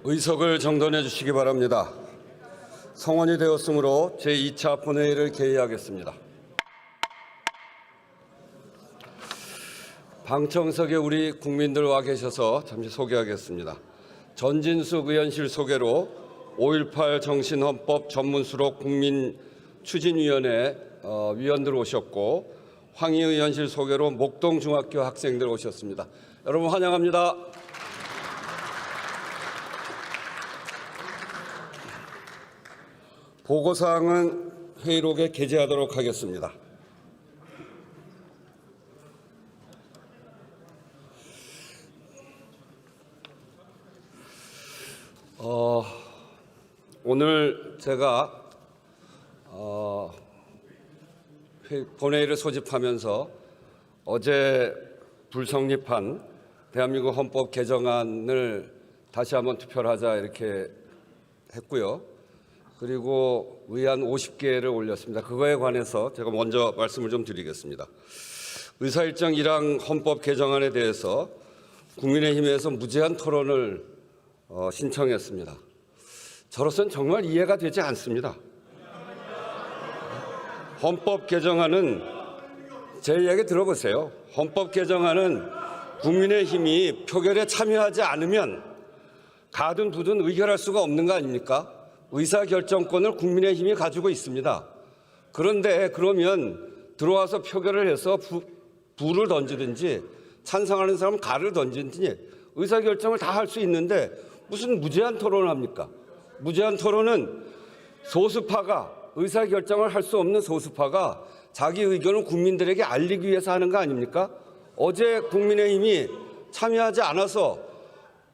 의석을 정돈해 주시기 바랍니다. 성원이 되었으므로 제2차 본회의를 개의하겠습니다. 방청석에 우리 국민들 와 계셔서 잠시 소개하겠습니다. 전진숙 의원실 소개로 5.18 정신헌법 전문수록 국민추진위원회 위원들 오셨고, 황희 의원실 소개로 목동중학교 학생들 오셨습니다. 여러분 환영합니다. 보고사항은 회의록에 게재하도록 하겠습니다. 오늘 제가 본회의를 소집하면서 어제 불성립한 대한민국 헌법 개정안을 다시 한번 투표를 하자 이렇게 했고요. 그리고 의안 50개를 올렸습니다. 그거에 관해서 제가 먼저 말씀을 좀 드리겠습니다. 의사일정 1항 헌법 개정안에 대해서 국민의힘에서 무제한 토론을 신청했습니다. 저로서는 정말 이해가 되지 않습니다. 헌법 개정안은 제 이야기 들어보세요. 헌법 개정안은 국민의힘이 표결에 참여하지 않으면 가든 두든 의결할 수가 없는 거 아닙니까? 의사결정권을 국민의힘이 가지고 있습니다. 그런데 그러면 들어와서 표결을 해서 부를 던지든지 찬성하는 사람은 가를 던지든지 의사결정을 다 할 수 있는데 무슨 무제한 토론을 합니까? 무제한 토론은 소수파가 의사결정을 할 수 없는 소수파가 자기 의견을 국민들에게 알리기 위해서 하는 거 아닙니까? 어제 국민의힘이 참여하지 않아서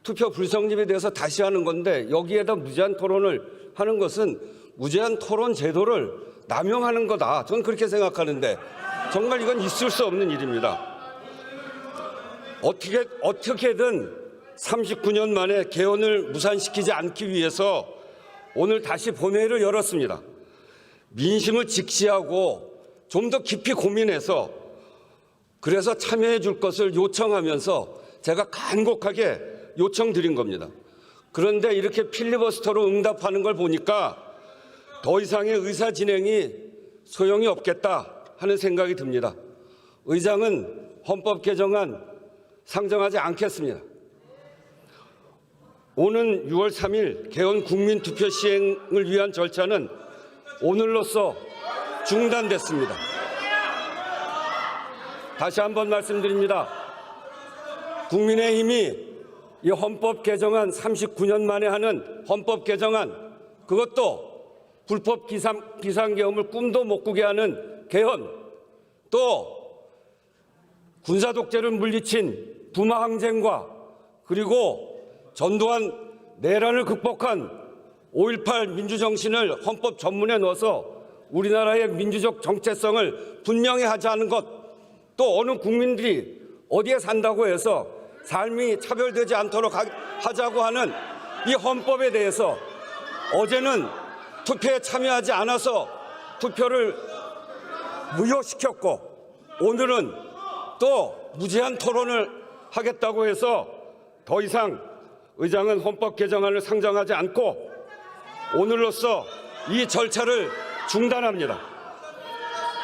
투표 불성립에 대해서 다시 하는 건데 여기에다 무제한 토론을 하는 것은 무제한 토론 제도를 남용하는 거다. 저는 그렇게 생각하는데 정말 이건 있을 수 없는 일입니다. 어떻게든 39년 만에 개헌을 무산시키지 않기 위해서 오늘 다시 본회의를 열었습니다. 민심을 직시하고 좀 더 깊이 고민해서 그래서 참여해 줄 것을 요청하면서 제가 간곡하게 요청드린 겁니다. 그런데 이렇게 필리버스터로 응답하는 걸 보니까 더 이상의 의사 진행이 소용이 없겠다 하는 생각이 듭니다. 의장은 헌법 개정안 상정하지 않겠습니다. 오는 6월 3일 개헌 국민투표 시행을 위한 절차는 오늘로써 중단됐습니다. 다시 한번 말씀드립니다. 국민의힘이 이 헌법 개정안 39년 만에 하는 헌법 개정안, 그것도 불법 비상계엄을 꿈도 못 꾸게 하는 개헌, 또 군사 독재를 물리친 부마 항쟁과 그리고 전두환 내란을 극복한 5.18 민주정신을 헌법 전문에 넣어서 우리나라의 민주적 정체성을 분명히 하자는 것, 또 어느 국민들이 어디에 산다고 해서 삶이 차별되지 않도록 하자고 하는 이 헌법에 대해서 어제는 투표에 참여하지 않아서 투표를 무효시켰고 오늘은 또 무제한 토론을 하겠다고 해서 더 이상 의장은 헌법 개정안을 상정하지 않고 오늘로써 이 절차를 중단합니다.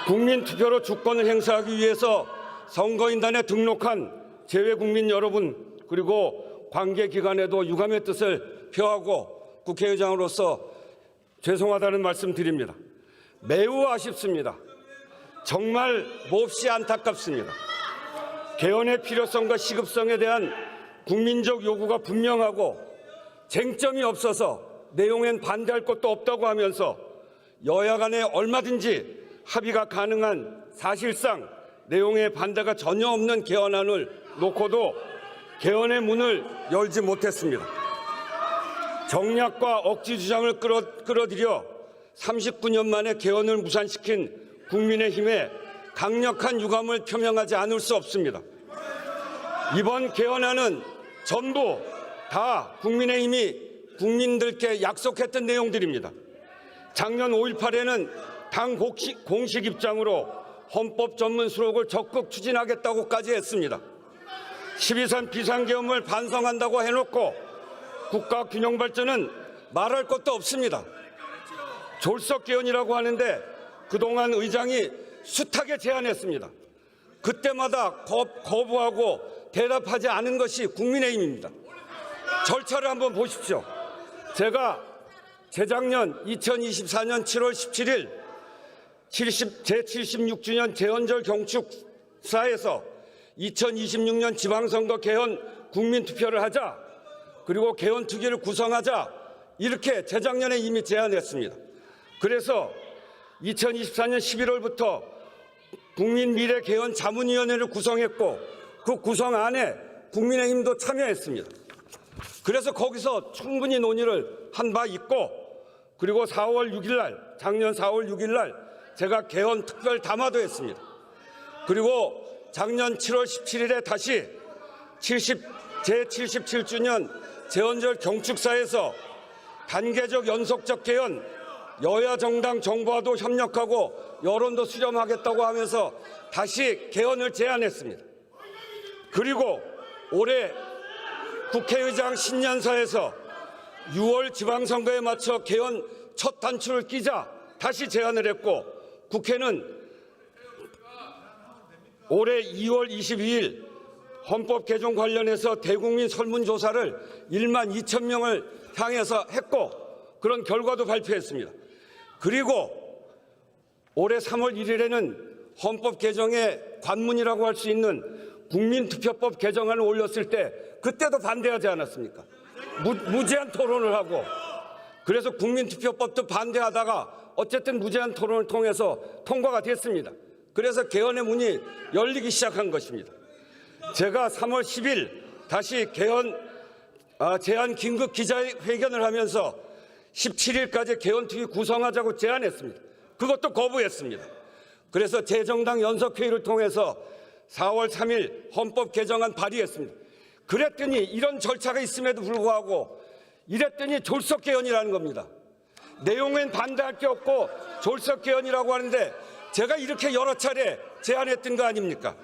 국민투표로 주권을 행사하기 위해서 선거인단에 등록한 재외국민 여러분 그리고 관계기관에도 유감의 뜻을 표하고 국회의장으로서 죄송하다는 말씀 드립니다. 매우 아쉽습니다. 정말 몹시 안타깝습니다. 개헌의 필요성과 시급성에 대한 국민적 요구가 분명하고 쟁점이 없어서 내용엔 반대할 것도 없다고 하면서 여야 간에 얼마든지 합의가 가능한 사실상 내용에 반대가 전혀 없는 개헌안을 놓고도 개헌의 문을 열지 못했습니다. 정략과 억지 주장을 끌어들여 39년 만에 개헌을 무산시킨 국민의힘에 강력한 유감을 표명하지 않을 수 없습니다. 이번 개헌안은 전부 다 국민의힘이 국민들께 약속했던 내용들입니다. 작년 5.18에는 당 공식 입장으로 헌법 전문 수록을 적극 추진하겠다고까지 했습니다. 12.3 비상계엄을 반성한다고 해놓고 국가 균형 발전은 말할 것도 없습니다. 졸속 개헌이라고 하는데 그동안 의장이 숱하게 제안했습니다. 그때마다 거부하고 대답하지 않은 것이 국민의힘입니다. 절차를 한번 보십시오. 제가 재작년 2024년 7월 17일 제76주년 제헌절 경축사에서 2026년 지방선거 개헌 국민투표를 하자, 그리고 개헌특위를 구성하자, 이렇게 재작년에 이미 제안했습니다. 그래서 2024년 11월부터 국민미래개헌자문위원회를 구성했고 그 구성 안에 국민의힘도 참여했습니다. 그래서 거기서 충분히 논의를 한 바 있고, 그리고 4월 6일 날, 작년 4월 6일 날 제가 개헌 특별 담화도 했습니다. 그리고 작년 7월 17일에 다시 제77주년 제헌절 경축사에서 단계적 연속적 개헌, 여야 정당 정부와도 협력하고 여론도 수렴하겠다고 하면서 다시 개헌을 제안했습니다. 그리고 올해 국회의장 신년사에서 6월 지방선거에 맞춰 개헌 첫 단추를 끼자 다시 제안을 했고, 국회는 올해 2월 22일 헌법 개정 관련해서 대국민 설문조사를 1만 2천 명을 향해서 했고 그런 결과도 발표했습니다. 그리고 올해 3월 1일에는 헌법 개정의 관문이라고 할 수 있는 국민투표법 개정안을 올렸을 때 그때도 반대하지 않았습니까? 무제한 토론을 하고, 그래서 국민투표법도 반대하다가 어쨌든 무제한 토론을 통해서 통과가 됐습니다. 그래서 개헌의 문이 열리기 시작한 것입니다. 제가 3월 10일 다시 개헌 제안 긴급 기자회견을 하면서 17일까지 개헌특위 구성하자고 제안했습니다. 그것도 거부했습니다. 그래서 재정당 연석회의를 통해서 4월 3일 헌법 개정안 발의했습니다. 그랬더니 이런 절차가 있음에도 불구하고 이랬더니 졸속 개헌이라는 겁니다. 내용엔 반대할 게 없고 졸속 개헌이라고 하는데 제가 이렇게 여러 차례 제안했던 거 아닙니까?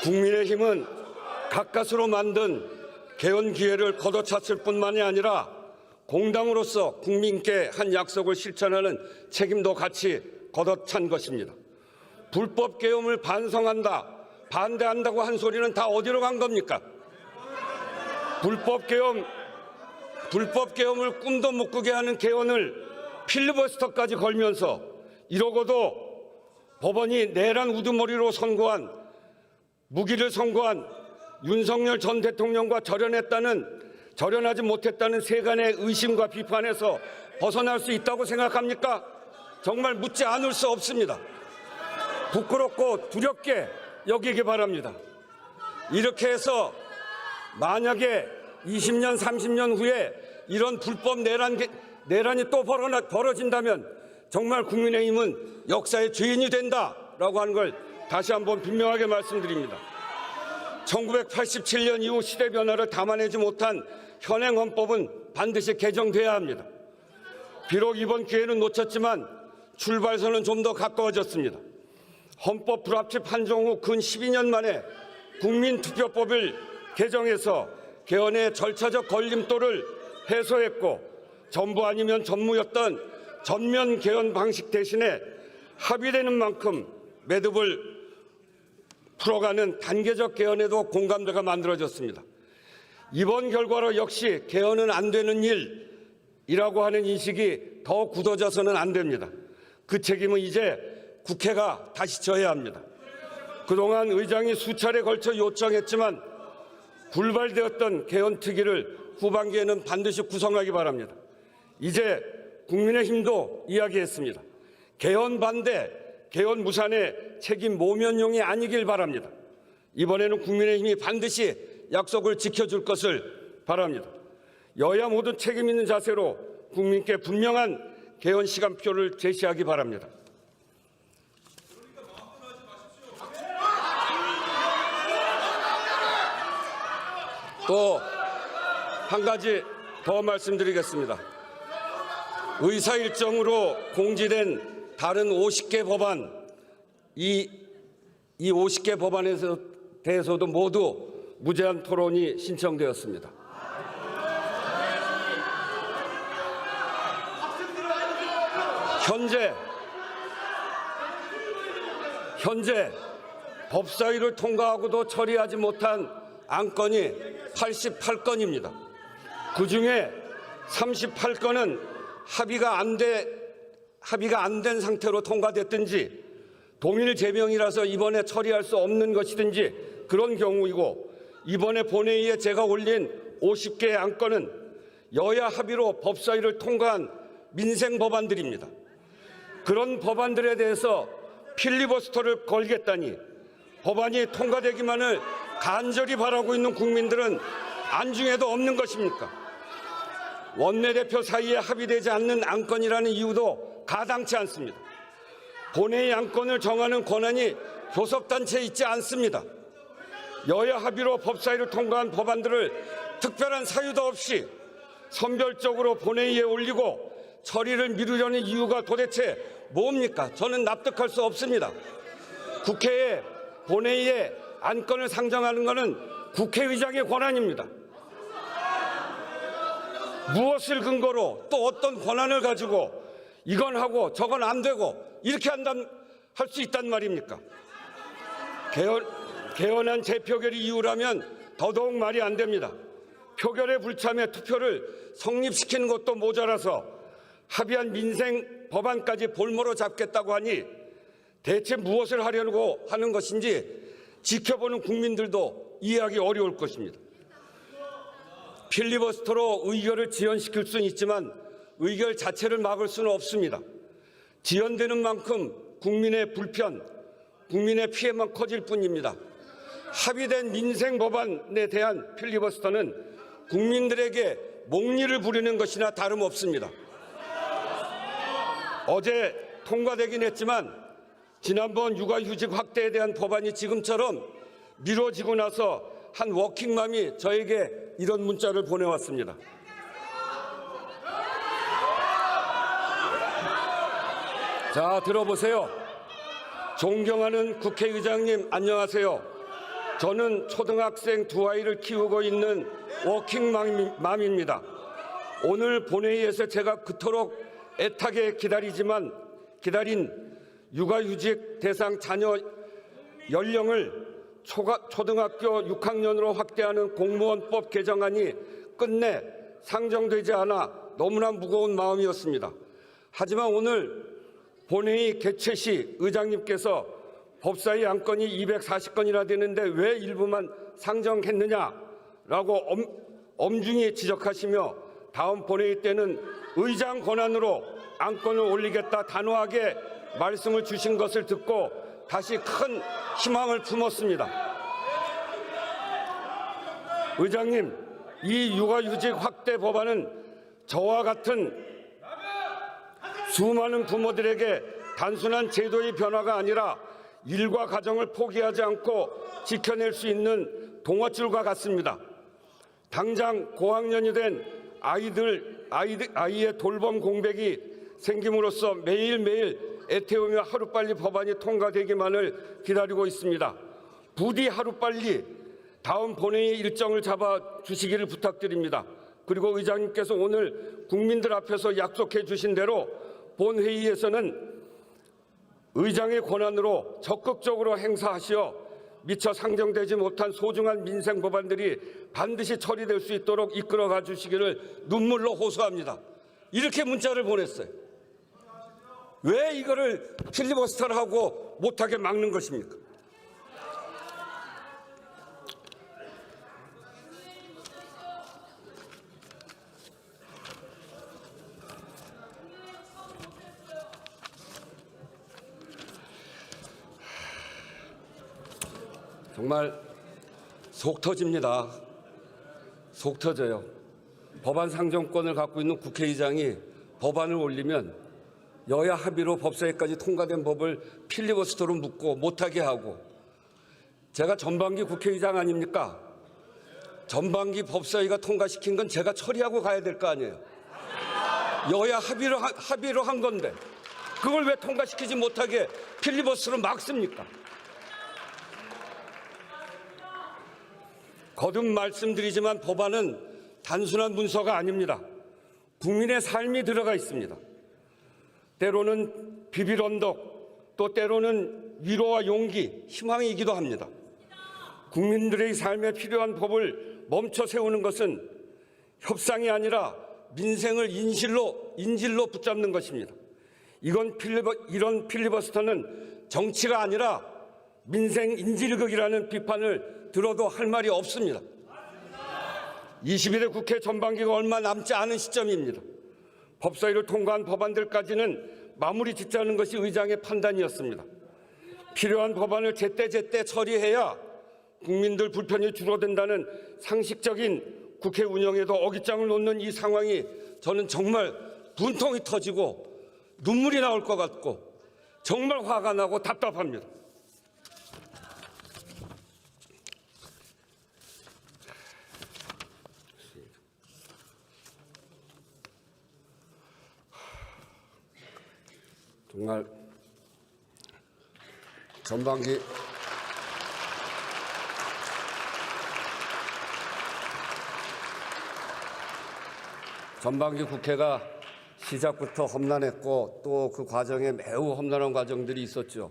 국민의힘은 가까스로 만든 개헌 기회를 걷어찼을 뿐만이 아니라 공당으로서 국민께 한 약속을 실천하는 책임도 같이 걷어찬 것입니다. 불법 개헌을 반성한다, 반대한다고 한 소리는 다 어디로 간 겁니까? 불법 개헌을 꿈도 못 꾸게 하는 개헌을 필리버스터까지 걸면서 이러고도 법원이 내란 우두머리로 무기를 선고한 윤석열 전 대통령과 절연하지 못했다는 세간의 의심과 비판에서 벗어날 수 있다고 생각합니까? 정말 묻지 않을 수 없습니다. 부끄럽고 두렵게 여기기 바랍니다. 이렇게 해서 만약에 20년, 30년 후에 이런 불법 내란이 또 벌어진다면 정말 국민의힘은 역사의 죄인이 된다라고 하는 걸 다시 한번 분명하게 말씀드립니다. 1987년 이후 시대 변화를 담아내지 못한 현행 헌법은 반드시 개정돼야 합니다. 비록 이번 기회는 놓쳤지만 출발선은 좀 더 가까워졌습니다. 헌법 불합치 판정 후 근 12년 만에 국민투표법을 개정해서 개헌의 절차적 걸림돌을 해소했고, 전부 아니면 전무였던 전면 개헌 방식 대신에 합의되는 만큼 매듭을 풀어가는 단계적 개헌에도 공감대가 만들어졌습니다. 이번 결과로 역시 개헌은 안 되는 일이라고 하는 인식이 더 굳어져서는 안 됩니다. 그 책임은 이제 국회가 다시 져야 합니다. 그동안 의장이 수차례 걸쳐 요청했지만 불발되었던 개헌특위를 후반기에는 반드시 구성하기 바랍니다. 이제 국민의힘도 이야기했습니다. 개헌 반대, 개헌 무산의 책임 모면용이 아니길 바랍니다. 이번에는 국민의힘이 반드시 약속을 지켜줄 것을 바랍니다. 여야 모두 책임 있는 자세로 국민께 분명한 개헌 시간표를 제시하기 바랍니다. 또 한 가지 더 말씀드리겠습니다. 의사 일정으로 공지된 다른 50개 법안, 이 50개 법안에 대해서도 모두 무제한 토론이 신청되었습니다. 현재 법사위를 통과하고도 처리하지 못한 안건이 88건입니다. 그중에 38건은 합의가 안 된 상태로 통과됐든지 동일 제명이라서 이번에 처리할 수 없는 것이든지 그런 경우이고, 이번에 본회의에 제가 올린 50개의 안건은 여야 합의로 법사위를 통과한 민생 법안들입니다. 그런 법안들에 대해서 필리버스터를 걸겠다니 법안이 통과되기만을 간절히 바라고 있는 국민들은 안중에도 없는 것입니까? 원내대표 사이에 합의되지 않는 안건이라는 이유도 가당치 않습니다. 본회의 안건을 정하는 권한이 교섭단체에 있지 않습니다. 여야 합의로 법사위를 통과한 법안들을 특별한 사유도 없이 선별적으로 본회의에 올리고 처리를 미루려는 이유가 도대체 뭡니까? 저는 납득할 수 없습니다. 국회에 본회의에 안건을 상정하는 것은 국회의장의 권한입니다. 무엇을 근거로 또 어떤 권한을 가지고 이건 하고 저건 안 되고 이렇게 할 수 있단 말입니까? 개헌안 재표결이 이유라면 더더욱 말이 안 됩니다. 표결에 불참해 투표를 성립시키는 것도 모자라서 합의한 민생 법안까지 볼모로 잡겠다고 하니 대체 무엇을 하려고 하는 것인지 지켜보는 국민들도 이해하기 어려울 것입니다. 필리버스터로 의결을 지연시킬 수는 있지만 의결 자체를 막을 수는 없습니다. 지연되는 만큼 국민의 불편, 국민의 피해만 커질 뿐입니다. 합의된 민생 법안에 대한 필리버스터는 국민들에게 목리를 부리는 것이나 다름없습니다. 어제 통과되긴 했지만 지난번 육아휴직 확대에 대한 법안이 지금처럼 미뤄지고 나서 한 워킹맘이 저에게 이런 문자를 보내왔습니다. 자, 들어보세요. 존경하는 국회의장님, 안녕하세요. 저는 초등학생 두 아이를 키우고 있는 워킹맘입니다. 오늘 본회의에서 제가 그토록 애타게 기다린 육아휴직 대상 자녀 연령을 초등학교 6학년으로 확대하는 공무원법 개정안이 끝내 상정되지 않아 너무나 무거운 마음이었습니다. 하지만 오늘 본회의 개최 시 의장님께서 법사위 안건이 240건이나 되는데 왜 일부만 상정했느냐라고 엄중히 지적하시며 다음 본회의 때는 의장 권한으로 안건을 올리겠다 단호하게 말씀을 주신 것을 듣고 다시 큰 희망을 품었습니다. 의장님, 이 육아휴직 확대 법안은 저와 같은 수많은 부모들에게 단순한 제도의 변화가 아니라 일과 가정을 포기하지 않고 지켜낼 수 있는 동화줄과 같습니다. 당장 고학년이 된 아이의 돌봄 공백이 생김으로써 매일매일 애태우며 하루빨리 법안이 통과되기만을 기다리고 있습니다. 부디 하루빨리 다음 본회의 일정을 잡아주시기를 부탁드립니다. 그리고 의장님께서 오늘 국민들 앞에서 약속해 주신 대로 본회의에서는 의장의 권한으로 적극적으로 행사하시어 미처 상정되지 못한 소중한 민생 법안들이 반드시 처리될 수 있도록 이끌어가 주시기를 눈물로 호소합니다. 이렇게 문자를 보냈어요. 왜 이거를 필리버스터를 하고 못하게 막는 것입니까? 정말 속 터집니다. 속 터져요. 법안 상정권을 갖고 있는 국회의장이 법안을 올리면 여야 합의로 법사위까지 통과된 법을 필리버스터로 묶고 못하게 하고, 제가 전반기 국회의장 아닙니까? 전반기 법사위가 통과시킨 건 제가 처리하고 가야 될 거 아니에요. 여야 합의로 한 건데 그걸 왜 통과시키지 못하게 필리버스로 막습니까? 거듭 말씀드리지만 법안은 단순한 문서가 아닙니다. 국민의 삶이 들어가 있습니다. 때로는 비빌언덕, 또 때로는 위로와 용기, 희망이기도 합니다. 국민들의 삶에 필요한 법을 멈춰 세우는 것은 협상이 아니라 민생을 인질로 붙잡는 것입니다. 이런 필리버스터는 정치가 아니라 민생 인질극이라는 비판을 들어도 할 말이 없습니다. 21대 국회 전반기가 얼마 남지 않은 시점입니다. 법사위를 통과한 법안들까지는 마무리 짓자는 것이 의장의 판단이었습니다. 필요한 법안을 제때제때 처리해야 국민들 불편이 줄어든다는 상식적인 국회 운영에도 어깃장을 놓는 이 상황이 저는 정말 분통이 터지고 눈물이 나올 것 같고 정말 화가 나고 답답합니다. 정말 전반기 국회가 시작부터 험난했고 또 그 과정에 매우 험난한 과정들이 있었죠.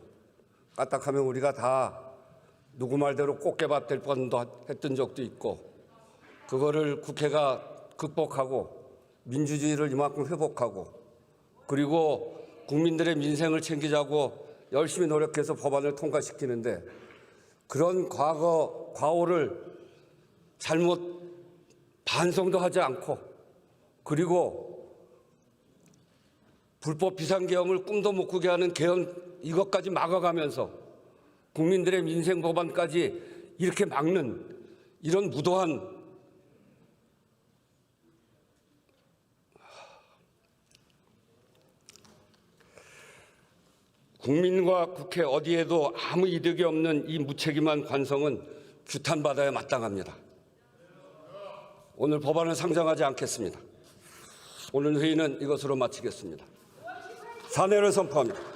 까딱하면 우리가 다 누구 말대로 꽃게밥 될 뻔도 했던 적도 있고 그거를 국회가 극복하고 민주주의를 이만큼 회복하고 그리고 국민들의 민생을 챙기자고 열심히 노력해서 법안을 통과시키는데 그런 과오를 잘못 반성도 하지 않고 그리고 불법 비상계엄을 꿈도 못 꾸게 하는 계엄 이것까지 막아가면서 국민들의 민생 법안까지 이렇게 막는 이런 무도한 국민과 국회 어디에도 아무 이득이 없는 이 무책임한 관성은 규탄받아야 마땅합니다. 오늘 법안을 상정하지 않겠습니다. 오늘 회의는 이것으로 마치겠습니다. 사내를 선포합니다.